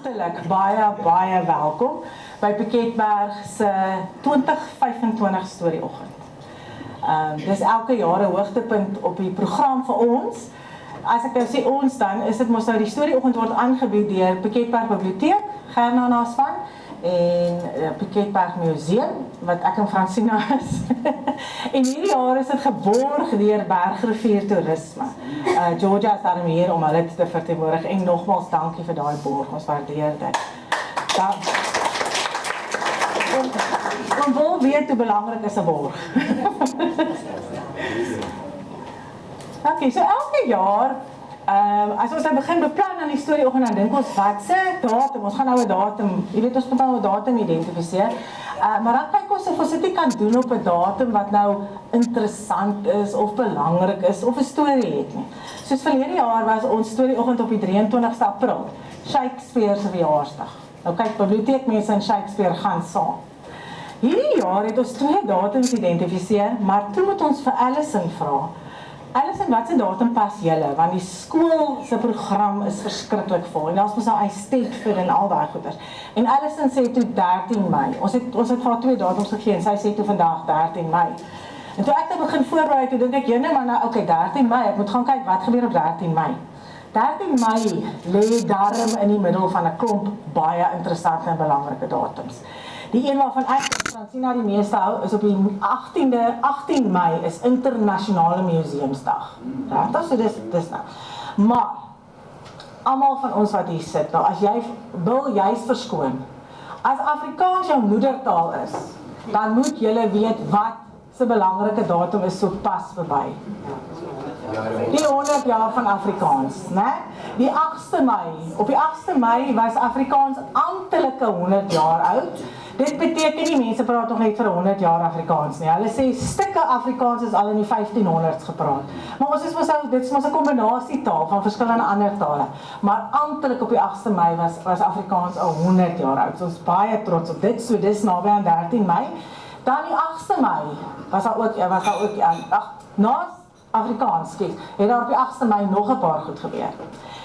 hartlik baie welkom by Piketberg se 2025 storieoggend. Dis elke jaar 'n hoogtepunt op die program vir ons. As ek nou sê ons, dan is dit mos nou die storieoggend word aangebied deur Piketberg Biblioteek, Gerna Nasvan, en Piketberg Museum, wat ek en Francina is. En hierdie jaar is dit geborg deur Bergrivier Toerisme. Georgia is daarom hier om hulle te verteenwoordig, en nogmaals dankie vir daai borg, ons waardeer dit. Ons wil weet hoe belangrik is 'n borg. Okay, so elke jaar, as ons dan begin beplan aan die storieoggend, dan dink ons, wat se datum, ons gaan nou 'n datum, jy weet, ons moet nou 'n datum identifiseer, maar dan kyk ons of ons dit kan doen op 'n datum wat nou interessant is, of belangrik is, of 'n storie het nie. Soos verlede jaar was ons storieoggend op die 23ste April, Shakespeare se verjaarsdag. Nou kyk, biblioteekmense en Shakespeare gaan saam. Hierdie jaar het ons 2 datums identifiseer, maar toe moet ons vir Alison vra. Alison, wat se datum pas julle? Want die skool se program is verskriklik vol. En daar's mos nou Eisteddfod en al daai goeders. En Alison sê toe 13 Mei. Ons het vir haar 2 datums gegee en sy sê toe vandag 13 Mei. En toe ek begin voorberei, toe dink ek, jene, maar nou, okay, 13 Mei, ek moet gaan kyk wat gebeur op 13 Mei. 13 Mei lê darm in die middel van 'n klomp baie interessante en belangrike datums. Die een waarvan ek Francina die meeste hou, is op die 18 Mei is Internasionale Museumsdag. Regtig, so dis nou. Maar, almal van ons wat hier sit, nou, as jy wil juist verskoon, as Afrikaans jou moedertaal is, dan moet julle weet wat se belangrike datum is so pas verby. Die 100 jaar van Afrikaans, né? Die 8ste Mei, op die 8ste Mei was Afrikaans amptelike 100 jaar oud. Dit beteken nie, mense praat nog net vir 100 jaar Afrikaans nie. Hulle sê stukke Afrikaans is al in die 1500s gepraat. Maar ons is dit is mos 'n kombinasietaal van verskillende ander tale. Maar amptelik op die 8ste Mei was Afrikaans al 100 jaar oud. So ons is baie trots op dit. So dis naby aan 13 Mei. Dan die 8ste Mei was daar ook na Afrikaans, het daar op die 8ste Mei nog 'n paar goed gebeur.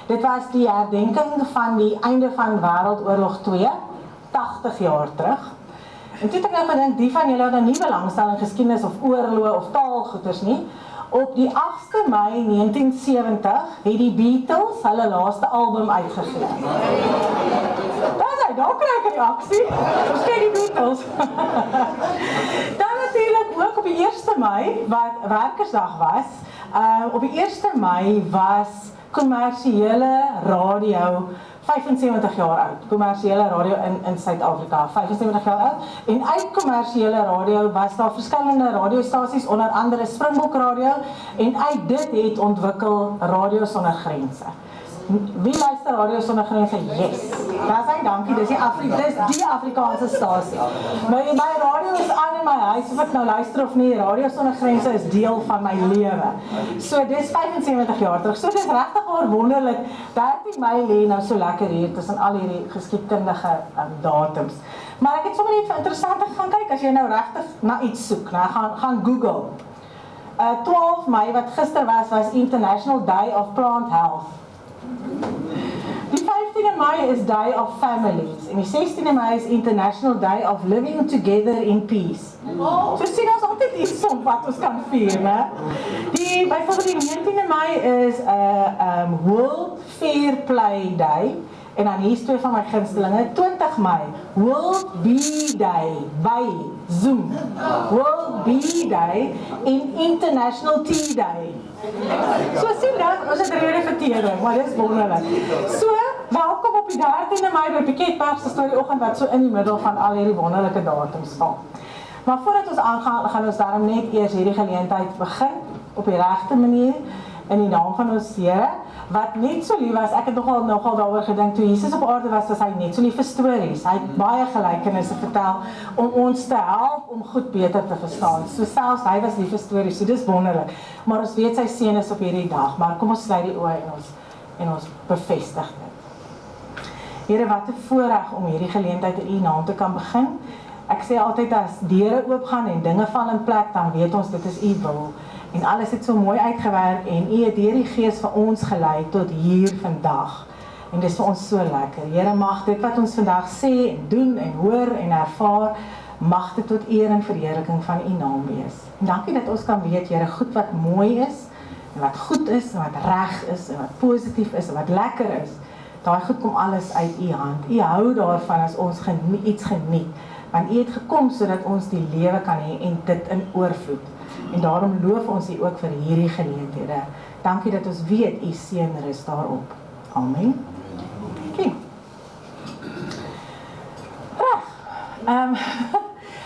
Dit was die herdenking van die einde van Wêreldoorlog 2, 80 jaar terug. En toe het ek nou gedink, die van julle wat nou nie belangstel in geskiedenis of oorloë of taalgoeders nie, op die 8ste Mei 1970 het die Beatles hulle laaste album uitgegee. Daar kry ek 'n reaksie. Ons kyk die Beatles. Dan natuurlik ook op die 1ste Mei, wat Werkersdag was, op die 1ste Mei was kommersiële radio 75 jaar oud. Kommersiële radio in Suid-Afrika, 75 jaar oud. En uit kommersiële radio was daar verskillende radiostasies, onder andere Springbok Radio, en uit dit het ontwikkel Radio Sonder Grense. Wie luister Radio Sonder Grense? Yes. Daar sê dankie, dis die Afrikaanse stasie. My radio is aan in my huis, of ek nou luister of nie, Radio Sonder Grense is deel van my lewe. So dis 75 jaar terug, so dis regtig maar wonderlik, 13 Mei lê nou so lekker hier, tussen al hierdie geskiedkundige datums. Maar ek het sommer net vir interessante gaan kyk, as jy nou regtig na iets soek, nou gaan Google. 12 Mei, wat gister was International Day of Plant Health. Die 15de Mei is Day of Families en die 16de Mei is International Day of Living Together in Peace. So sien ons altyd iets om wat ons kan vier, né? Byvoorbeeld die 19de Mei is World Fair Play Day en dan hier is 2 van my gunstelinge. 20 Mei, World Bee Day by Zoom. World Bee Day en International Tea Day. So sien dan, ons het rede vertering, maar dit is wonderlik. So, welkom op die 13de Mei by Piketberg se storieoggend wat so in die middel van al hierdie wonderlike datums staan. Maar voordat ons aangaan, gaan ons daarom net eers hierdie geleentheid begin op die regte manier in die naam van ons Here, wat net so lief was. Ek het nogal daaroor gedink, toe Jesus op aarde was hy net so lief vir stories. Hy het baie gelykenisse vertel om ons te help om goed beter te verstaan. So selfs hy was lief vir stories, so dis wonderlik. Maar ons weet sy seën is op hierdie dag, maar kom ons sluit die oë en ons bevestig dit. Here, wat 'n voorreg om hierdie geleentheid in U naam te kan begin. Ek sê altyd as deure oopgaan en dinge val in plek, dan weet ons dit is U wil. En alles het so mooi uitgewerk en U het deur die Gees vir ons gelei tot hier vandag. En dis vir ons so lekker. Here, mag dit wat ons vandag sê en doen en hoor en ervaar, mag dit tot eer en verheerliking van U naam wees. En dankie dat ons kan weet, Here, goed wat mooi is, en wat goed is, en wat reg is, en wat positief is, en wat lekker is, daai goed kom alles uit U hand. U hou daarvan as ons iets geniet, want U het gekom sodat ons die lewe kan hê en dit in oorvloed. En daarom loof ons U ook vir hierdie geleenthede. Dankie dat ons weet U seën rus daarop. Amen. Dankie.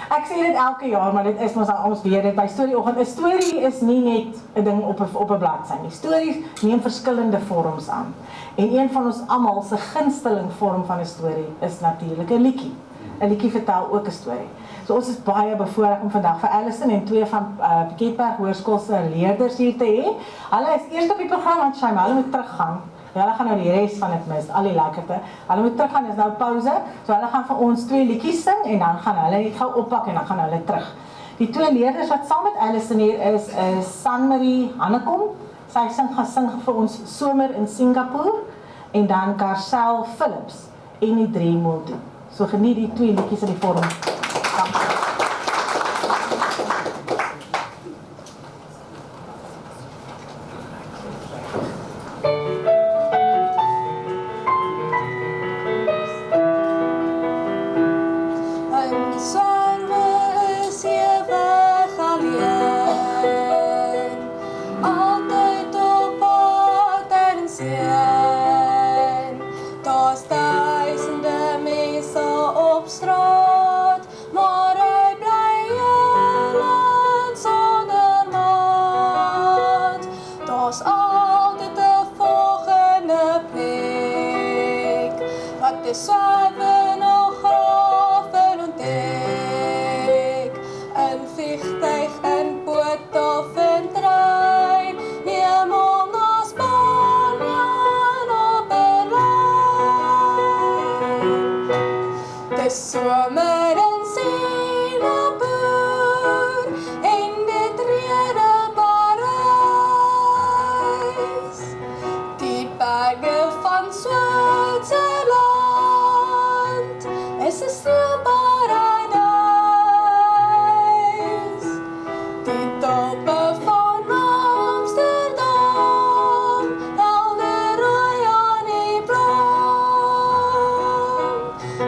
Ek sê dit elke jaar, maar dit is ons weet dit by storieoggend. 'n Storie is nie net 'n ding op 'n bladsy nie. Stories neem verskillende vorms aan. En een van ons almal se gunsteling vorm van 'n storie is natuurlik 'n liedjie. 'n Liedjie vertel ook 'n storie. So ons is baie bevoorreg om vandag vir Alison en twee van Piketberg Hoërskool se leerders hier te hê. Hulle is eers op die program, want hulle moet teruggaan. Hulle gaan nou die res van dit mis, al die lekkerte. Hulle moet teruggaan, is nou pause. So hulle gaan vir ons 2 liedjies sing en dan gaan hulle net gou oppak en dan gaan hulle terug. Die 2 leerders wat saam met Alison hier is Sanmarie Hannekom. Sy gaan sing vir ons Somer in Singapore en dan Karcel Phillips en die 3 Multi. So geniet die 2 liedjies in die vorm. Dankie.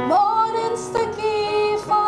Maar een stukje van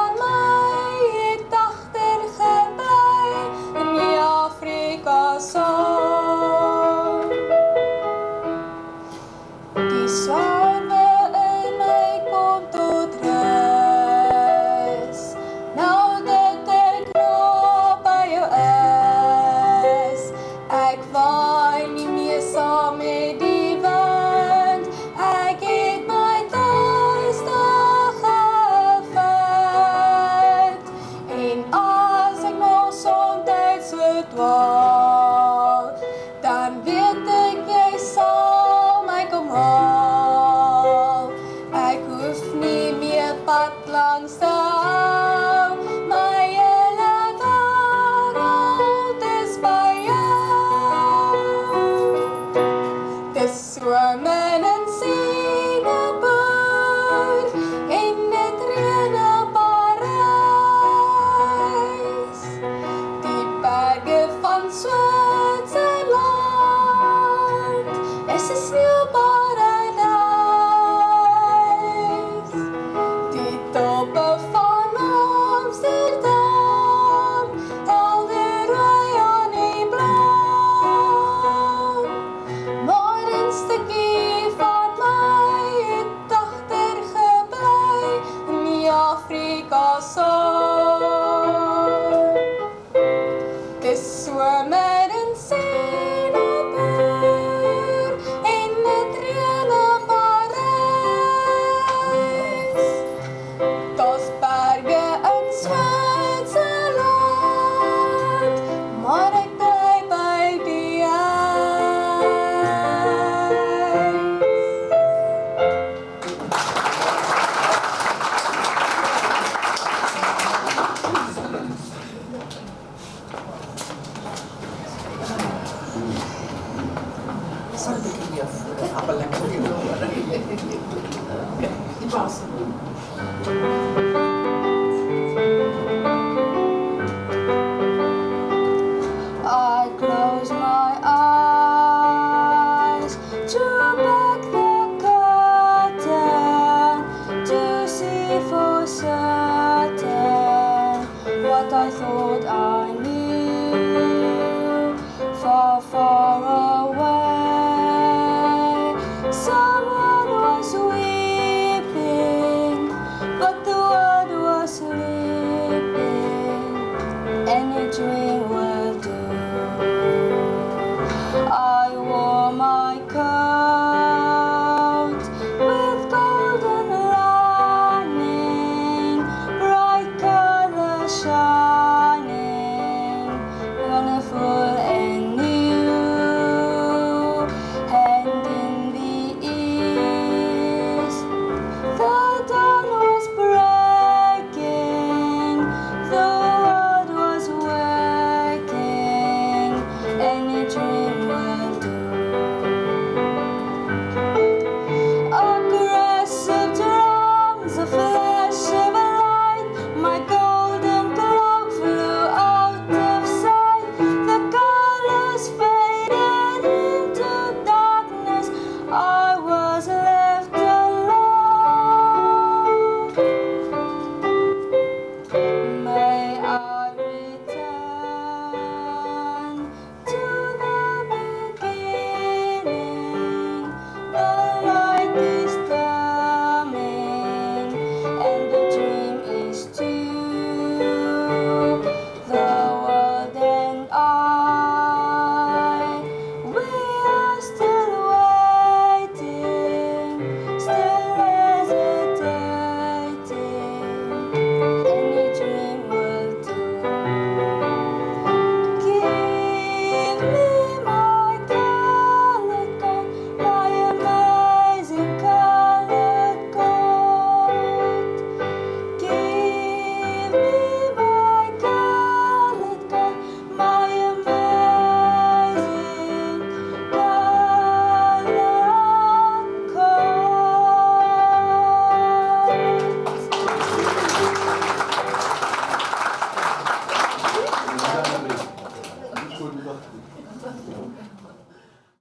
Impossible.